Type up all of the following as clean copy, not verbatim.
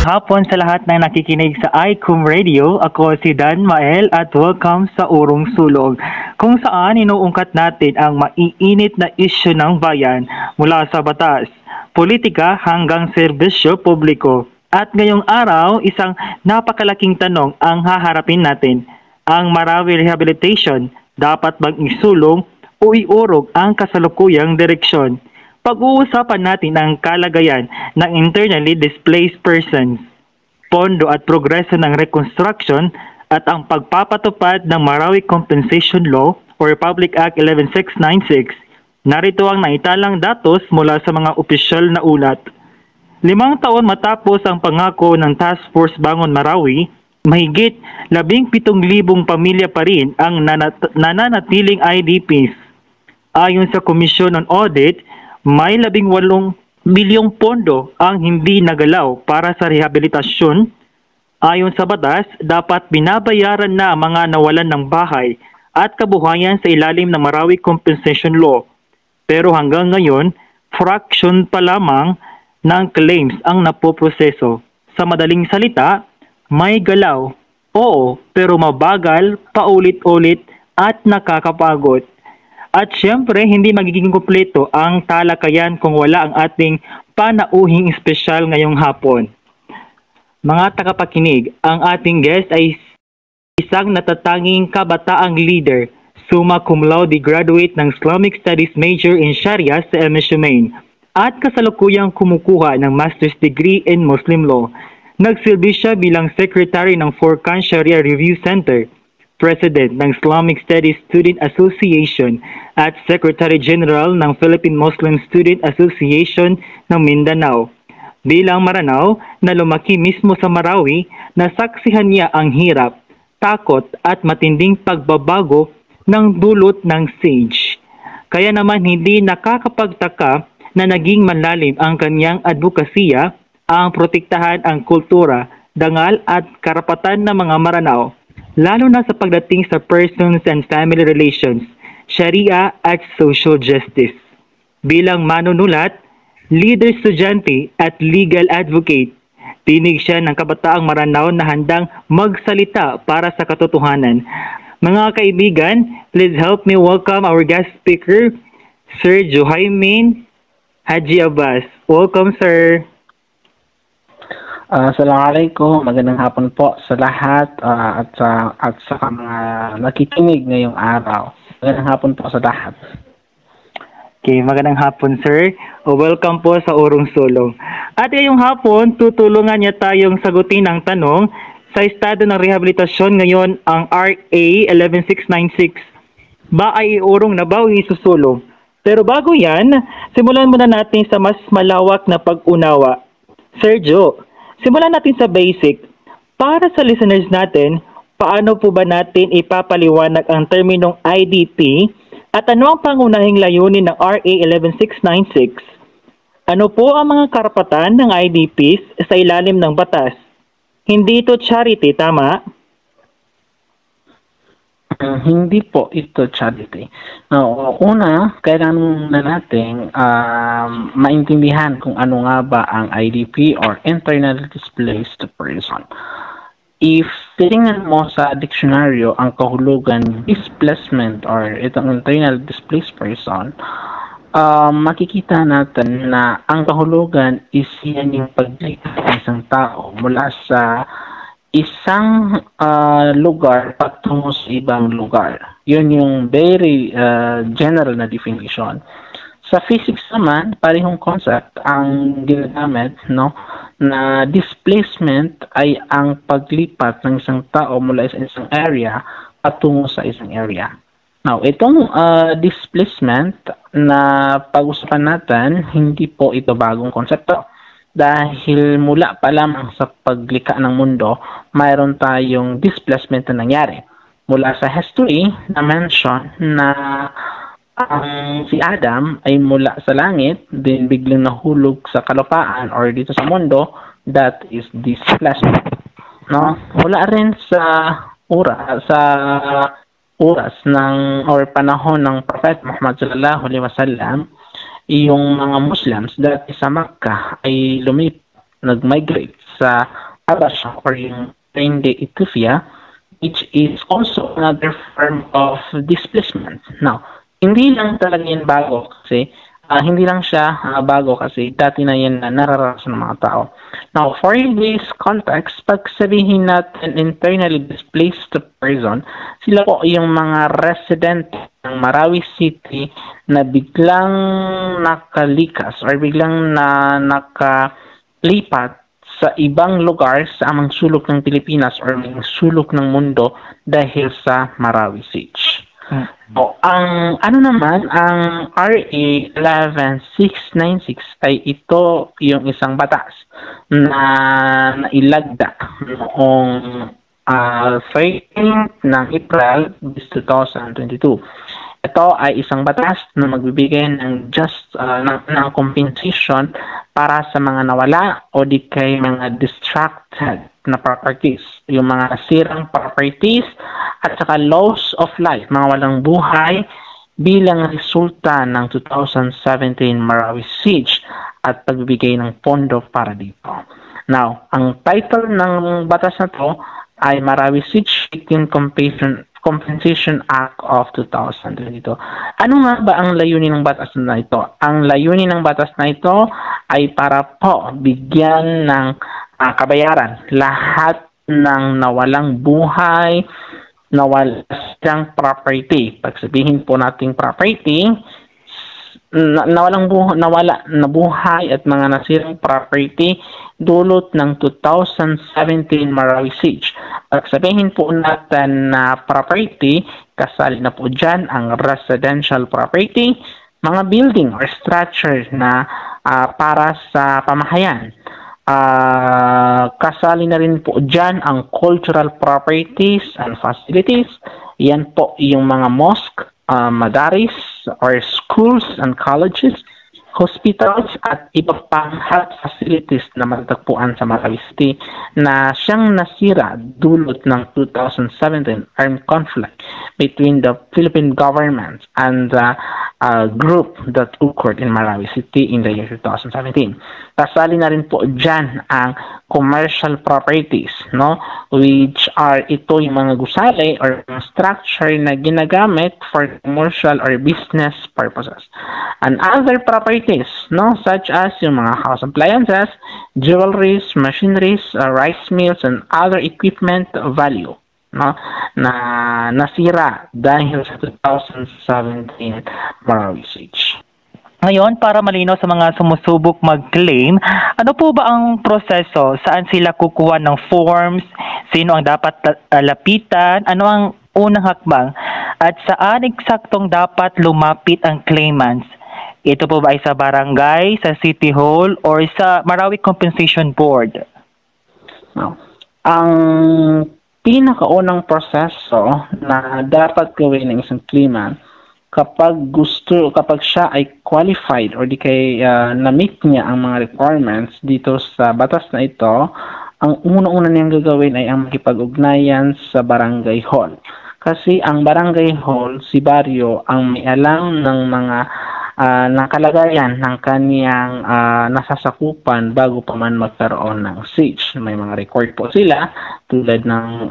hapon sa lahat ng nakikinig sa ICOM Radio. Ako si Dan Mael at welcome sa Urong Sulong, kung saan inuungkat natin ang maiinit na isyu ng bayan mula sa batas, politika hanggang serbisyo publiko. At ngayong araw, isang napakalaking tanong ang haharapin natin. Ang Marawi Rehabilitation, dapat bang isulong o iurog ang kasalukuyang direksyon? Pag-uusapan natin ang kalagayan ng internally displaced persons, pondo at progreso ng reconstruction at ang pagpapatupad ng Marawi Compensation Law o Republic Act 11696. Narito ang naitalang datos mula sa mga opisyal na ulat. 5 taon matapos ang pangako ng Task Force Bangon Marawi, mahigit 17,000 pamilya pa rin ang nananatiling IDPs. Ayon sa Commission on Audit, may 18 bilyong pondo ang hindi nagalaw para sa rehabilitasyon. Ayon sa batas, dapat binabayaran na ang mga nawalan ng bahay at kabuhayan sa ilalim ng Marawi Compensation Law. Pero hanggang ngayon, fraction pa lamang ng claims ang napoproseso. Sa madaling salita, may galaw, oo, pero mabagal, paulit-ulit at nakakapagod. At syempre, hindi magiging kumpleto ang talakayan kung wala ang ating panauhing espesyal ngayong hapon. Mga tagapakinig, ang ating guest ay isang natatanging kabataang leader, summa cum laude graduate ng Islamic Studies major in Sharia sa MSU Maine at kasalukuyang kumukuha ng master's degree in Muslim law. Nagsilbi siya bilang secretary ng Furqan Sharia Review Center, President ng Islamic Studies Student Association at Secretary General ng Philippine Muslim Student Association ng Mindanao. Bilang Maranao na lumaki mismo sa Marawi, nasaksihan niya ang hirap, takot at matinding pagbabago ng dulot ng SAGE. Kaya naman hindi nakakapagtaka na naging malalim ang kanyang advokasya, ang protektahan ang kultura, dangal at karapatan ng mga Maranao, lalo na sa pagdating sa persons and family relations, Sharia at social justice. Bilang manunulat, leader estudyante at legal advocate, tinig siya ng kabataang Maranao na handang magsalita para sa katotohanan. Mga kaibigan, please help me welcome our guest speaker, Sir Juhaymin Haji Abbas. Welcome, sir. Assalamualaikum, magandang hapon po sa lahat at sa mga nakikinig ngayong araw. Magandang hapon po sa lahat. Okay, magandang hapon, sir. Welcome po sa Urong Sulong. At ngayong hapon, tutulungan niya tayong sagutin ang tanong sa estado ng rehabilitasyon ngayon ang RA 11696. Ba ay iurong na ba o isusulong? Pero bago yan, simulan muna natin sa mas malawak na pag-unawa. Sir Joe, simulan natin sa basic. Para sa listeners natin, paano po ba natin ipapaliwanag ang terminong IDP at ano ang pangunahing layunin ng RA 11696? Ano po ang mga karapatan ng IDPs sa ilalim ng batas? Hindi ito charity, tama? Hindi po ito charity. Una, kailangan na natin maintindihan kung ano nga ba ang IDP or internally displaced person. If titingnan mo sa diksyonaryo ang kahulugan displacement or itong internal displaced person, makikita natin na ang kahulugan is yan yung paglipat ng isang tao mula sa isang lugar patungo sa ibang lugar. Yun yung very general na definition. Sa physics naman, parehong concept ang ginagamit, no? Na displacement ay ang paglipat ng isang tao mula sa isang area patungo sa isang area. Now, itong displacement na pag-usapan natin, hindi po ito bagong konsepto. Dahil mula pa lamang sa paglikha ng mundo, mayroon tayong displacement na nangyari. Mula sa history, na-mention na si Adam ay mula sa langit, din biglang nahulog sa kalupaan or dito sa mundo, that is displacement. No? Mula rin sa oras ng or panahon ng Prophet Muhammad sallallahu alaihi wasallam, yung mga Muslims dati sa Makkah ay nag-migrate sa Abasha or yung Rende Ethiopia, which is also another form of displacement. Now, hindi lang talaga yan bago kasi hindi lang siya bago kasi dati na yan na nararanasan ng mga tao. Now, for this context, pag sabihin natin internally displaced person, sila po yung mga resident ng Marawi City na biglang nakalikas or biglang nakalipat sa ibang lugar sa amang sulok ng Pilipinas or mga sulok ng mundo dahil sa Marawi Siege. So, ang RA 11696 ay ito yung isang batas na nailagda noong 13 ng April 2022. Ito ay isang batas na magbibigay ng ng compensation para sa mga nawala o di kay mga distracted na properties, yung mga nasirang properties at saka loss of life, mga walang buhay bilang resulta ng 2017 Marawi Siege at pagbibigay ng pondo para dito. Now, ang title ng batas na to ay Marawi Siege Victim Compensation Act of 2022. Ano nga ba ang layunin ng batas na ito? Ang layunin ng batas na ito ay para po bigyan ng kabayaran lahat ng nawalang buhay, nawalang property. Pag sabihin po nating property, nawala na buhay at mga nasirang property dulot ng 2017 Marawi Siege. Pag sabihin po natin na property, kasali na po dyan ang residential property, mga building or structure na para sa pamahayan. Kasali na rin po dyan ang cultural properties and facilities. Yan po yung mga mosque, madaris or schools and colleges, hospitals at iba pang health facilities na matatagpuan sa Marawi City na siyang nasira dulot ng 2017 armed conflict between the Philippine government and the group that occurred in Marawi City in the year 2017. Kasali na rin po dyan ang commercial properties, no, which are ito yung mga gusali or structure na ginagamit for commercial or business purposes. And other properties, no, such as yung mga house appliances, jewelries, machineries, rice mills, and other equipment value, no, na nasira dahil sa 2017 Marawi Siege. Ngayon, para malinaw sa mga sumusubok mag-claim, ano po ba ang proseso? Saan sila kukuha ng forms? Sino ang dapat lapitan? Ano ang unang hakbang? At saan eksaktong dapat lumapit ang claimants? Ito po ba ay sa barangay, sa City Hall, or sa Marawi Compensation Board? No. Ang pinakaunang proseso na dapat gawin ng isang claimant kapag siya ay qualified or di kay na-meet niya ang mga requirements dito sa batas na ito, ang unang-una niyang gagawin ay ang makipag-ugnayan sa barangay hall. Kasi ang barangay hall, si baryo, ang may alam ng mga nakalagayan ng kaniyang nasasakupan bago pa man magkaroon ng siege. May mga record po sila tulad ng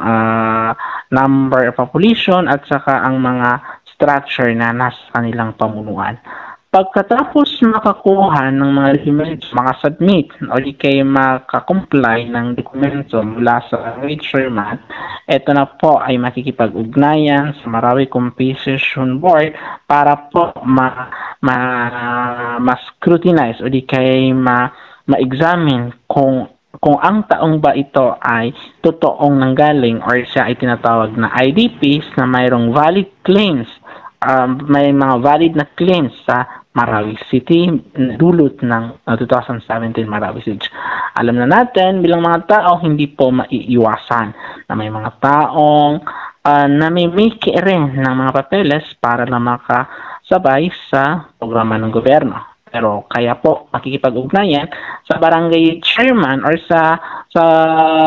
number of population at saka ang mga structure na nasa kanilang pamunuan. Pagkatapos makakuha ng mga dokumento, makasubmit o di kayo makakomply ng dokumento mula sa chairman, ito na po ay makikipag-ugnayan sa Marawi Compensation Board para po ma-scrutinize o di kayo ma-examine kung ang taong ba ito ay totoong nanggaling or siya ay tinatawag na IDPs na mayroong valid claims, may mga valid na claims sa Marawi City dulot ng 2017 Marawi Siege. Alam na natin bilang mga tao, hindi po maiiwasan na may mga taong namimiki rin ng mga papeles para na makasabay sa programa ng gobyerno. Pero kaya po makikipag-ugnayan sa barangay chairman or sa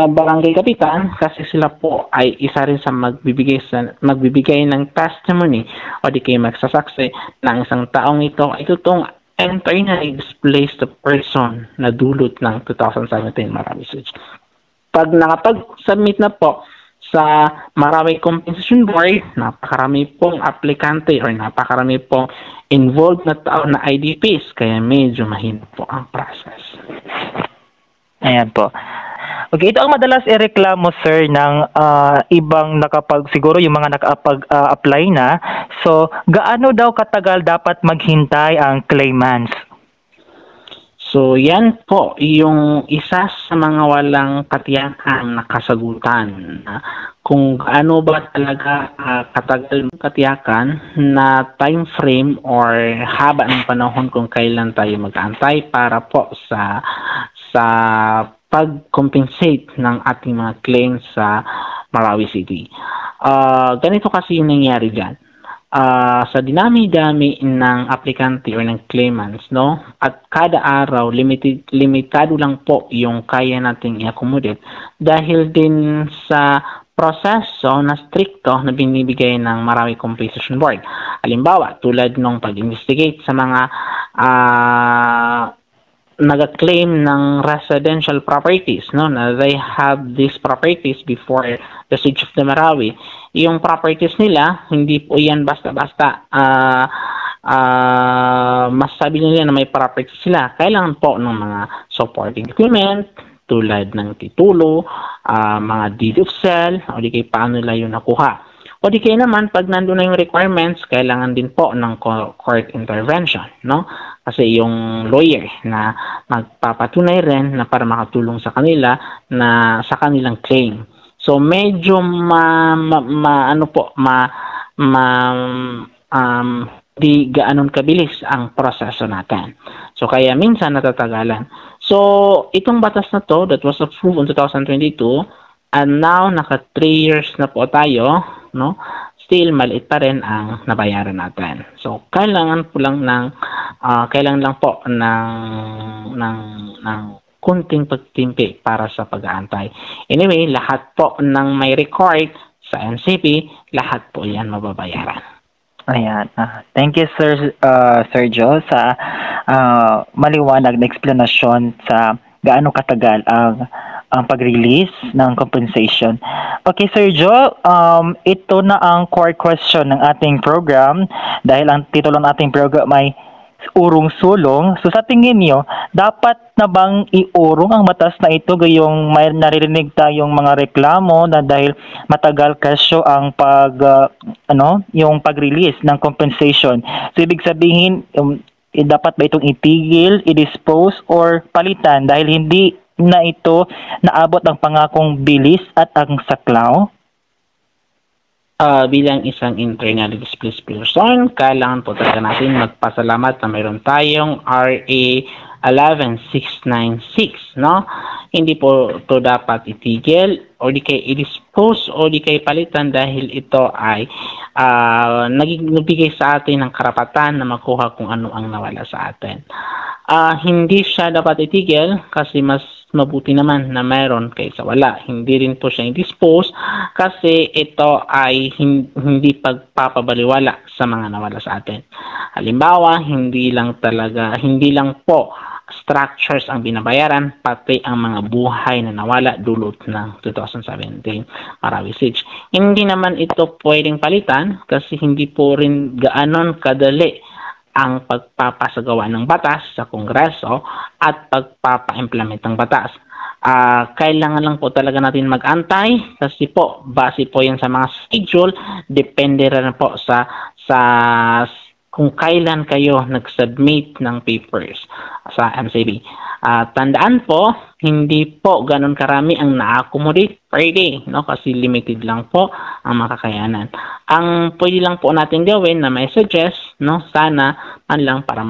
barangay kapitan kasi sila po ay isa rin sa magbibigay ng testimony o di kayo magsasaksi na ang isang taong ito ay totoong internally displaced person na dulot ng 2017 Marawi Siege. Pag nakapag-submit na po sa Marawi Compensation Board, napakarami pong aplikante or napakarami pong involved na tao na IDPs, kaya medyo mahina po ang process. Ayan po. Okay, ito ang madalas ireklamo, sir, ng ibang siguro yung mga nakapag-apply na. So, gaano daw katagal dapat maghintay ang claimants? So, yan po yung isa sa mga walang katiyakan na kasagutan. Kung ano ba talaga katagal katiyakan na time frame or haba ng panahon kung kailan tayo mag-aantay para po sa pag-compensate ng ating mga claims sa Marawi City. Ganito kasi yung nangyari dyan. Sa dinami-dami ng aplikante or ng claimants, no? At kada araw, limitado lang po yung kaya nating i-accommodate dahil din sa proseso na stricto na binibigay ng Marawi Compensation Board. Halimbawa, tulad ng pag-investigate sa mga nag-claim ng residential properties, no, na they have these properties before the siege of the Marawi. Yung properties nila, hindi po yan basta-basta masasabi nila na may properties sila. Kailangan po ng mga supporting document tulad ng titulo, mga deed of sale, o di kay paano nila yun nakuha. O di kaya naman, pag nandun na yung requirements, kailangan din po ng court intervention, no? Kasi yung lawyer na magpapatunay rin na para makatulong sa kanila na sa kanilang claim. So medyo di gaanon kabilis ang proseso natin. So kaya minsan natatagalan. So itong batas na to that was approved in 2022 and now naka 3 years na po tayo, no? Still maliit pa rin ang nabayaran natin. So kailangan lang po ng kunting pagtimpi para sa pag-aantay. Anyway, lahat po ng may record sa MCP, lahat po 'yan mababayaran. Ayan. Thank you, Sir Joe, sa maliwanag na explanation sa gaano katagal ang pag-release ng compensation. Okay, Sir Joe, ito na ang core question ng ating program dahil ang titulo ng ating program ay Urong Sulong. So sa tingin niyo, dapat na bang iurong ang batas na ito gayong may naririnig tayong mga reklamo na dahil matagal kasyo ang yung pag-release ng compensation. So ibig sabihin, dapat ba itong itigil, i-dispose or palitan dahil hindi na ito naabot ang pangakong bilis at ang saklaw? Bilang isang internally displaced person, kailangan po talaga natin magpasalamat na mayroon tayong RA 11696, no? Hindi po ito dapat itigil o di kay i-dispose o di kay palitan dahil ito ay nagbigay sa atin ng karapatan na makuha kung ano ang nawala sa atin. Hindi siya dapat itigil kasi mas mabuti naman na mayroon kaysa wala. Hindi rin po siya i-dispose kasi ito ay hindi pagpapabaliwala sa mga nawala sa atin. Halimbawa, hindi lang po structures ang binabayaran, pati ang mga buhay na nawala dulot ng 2017 Marawi Siege. Hindi naman ito pwedeng palitan kasi hindi po rin gaanon kadali ang pagpapasagawa ng batas sa Kongreso at pagpapa-implement ng batas. Kailangan lang po talaga natin mag-antay kasi po, base po yan sa mga schedule, depende rin po sa kung kailan kayo nag-submit ng papers sa MCB. Tandaan po, hindi po ganun karami ang na-accommodate per day, no? Kasi limited lang po ang makakayanan. Ang pwede lang po natin gawin na may suggest, no? Sana man lang para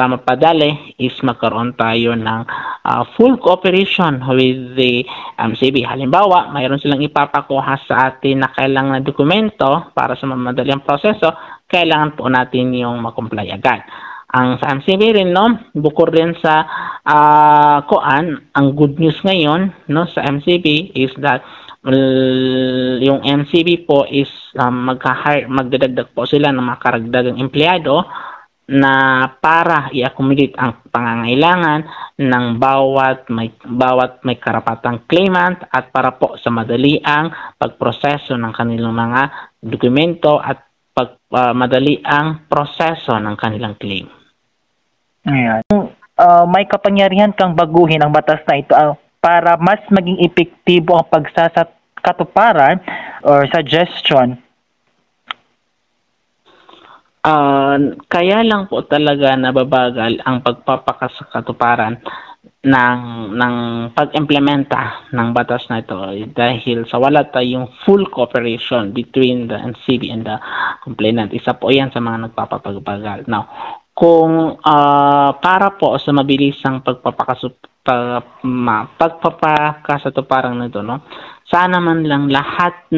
mapadali is magkaroon tayo ng full cooperation with the MCB. Halimbawa, mayroon silang ipapakuha sa atin na kailangan na dokumento para sa mamadali ang proseso, kailangan po natin yung makomply agad. Ang sa MCB rin, no, bukod rin sa ang good news ngayon, no, sa MCB is that yung MCB po is magdadagdag po sila ng mga karagdagang empleyado na para i-accommodate ang pangangailangan ng bawat may karapatang claimant at para po sa madaliang pagproseso ng kanilang mga dokumento at madali ang proseso ng kanilang claim. Ayan. May kapangyarihan kang baguhin ang batas na ito para mas maging epektibo ang pagsasakatuparan or suggestion. Kaya lang po talaga nababagal ang pagpapakasakatuparan ng pag-implementa ng batas na ito dahil sa wala tayong full cooperation between the NCB and the complainant. Isa po yan sa mga nagpapapagbagal. Now, kung para po sa mabilisang pagpapakasatuparan nito, no, sana man lang lahat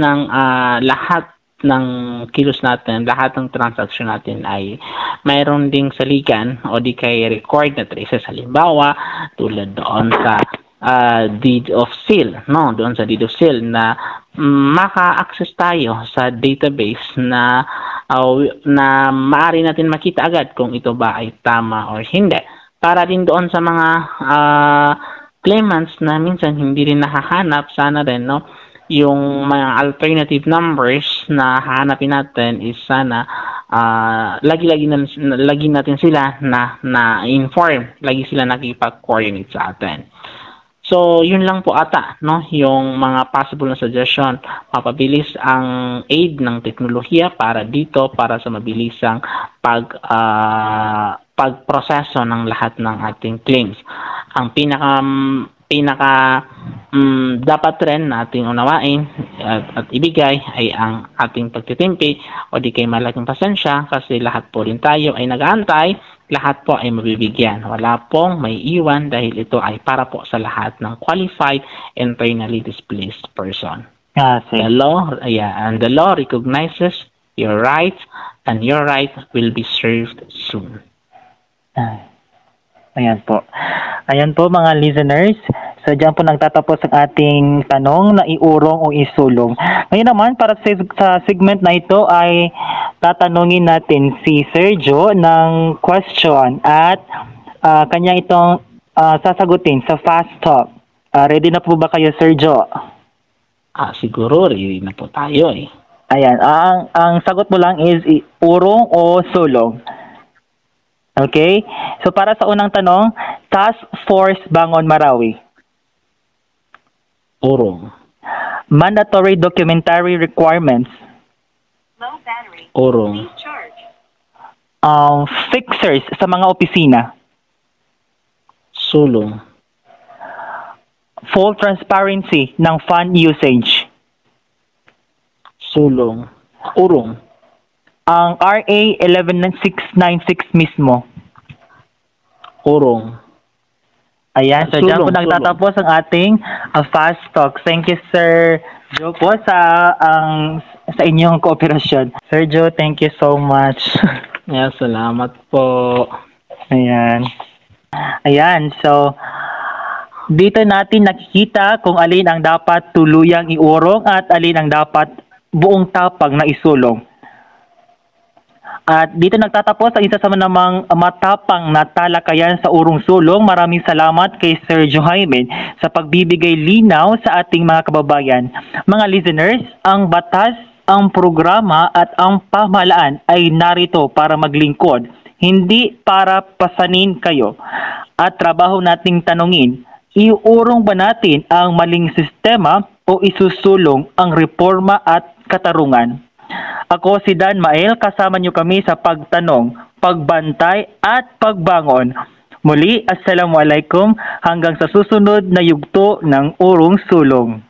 ng kilos natin, lahat ng transaction natin ay mayroon ding saligan o di kay record na traces. Halimbawa, tulad doon sa deed of sale, no? Doon sa deed of sale na maka-access tayo sa database na maaari natin makita agad kung ito ba ay tama or hindi. Para din doon sa mga claimants na minsan hindi rin nahahanap, sana rin, no? Yung mga alternative numbers na hahanapin natin is sana lagi natin sila na inform, lagi sila nakipag-coordinate sa atin. So yun lang po ata, no, yung mga possible na suggestion. Mapabilis ang aid ng teknolohiya para sa mabilisang pagproseso ng lahat ng ating claims. Ang pinaka dapat rin nating unawain at ibigay ay ang ating pagtitimpi o di kay malaking pasensya kasi lahat po rin tayo ay nag-aantay, lahat po ay mabibigyan. Wala pong may iwan dahil ito ay para po sa lahat ng qualified internally displaced person. The law recognizes your rights and your right will be served soon. Ayan po. Ayan po mga listeners. So dyan po nagtatapos ang ating tanong na iurong o isulong. Ngayon naman para sa segment na ito ay tatanungin natin si Sergio ng question at kanya itong sasagutin sa Fast Talk. Ready na po ba kayo, Sergio? Siguro ready na po tayo eh. Ayan. Ang sagot mo lang is urong o sulong. Okay? So para sa unang tanong, Task Force Bangon Marawi. Urong. Mandatory documentary requirements. Low battery. Urong. Please charge. Fixers sa mga opisina. Sulong. Full transparency ng fund usage. Sulong. Urong. Ang RA 11696 mismo. Urong. Ayan, so dyan po nagtatapos ang ating Fast Talk. Thank you, Sir Joe, po sa inyong kooperasyon. Sir Joe, thank you so much. Salamat po. Ayan. Ayan, so dito natin nakikita kung alin ang dapat tuluyang iurong at alin ang dapat buong tapang na isulong. At dito nagtatapos ang isa sa namang matapang na talakayan sa urong sulong. Maraming salamat kay Sir Jaime sa pagbibigay linaw sa ating mga kababayan. Mga listeners, ang batas, ang programa at ang pamahalaan ay narito para maglingkod, hindi para pasanin kayo. At trabaho nating tanungin, iurong ba natin ang maling sistema o isusulong ang reforma at katarungan? Ako si Dan Mael, kasama niyo kami sa pagtanong, pagbantay at pagbangon. Muli, Assalamualaikum hanggang sa susunod na yugto ng Urong Sulong.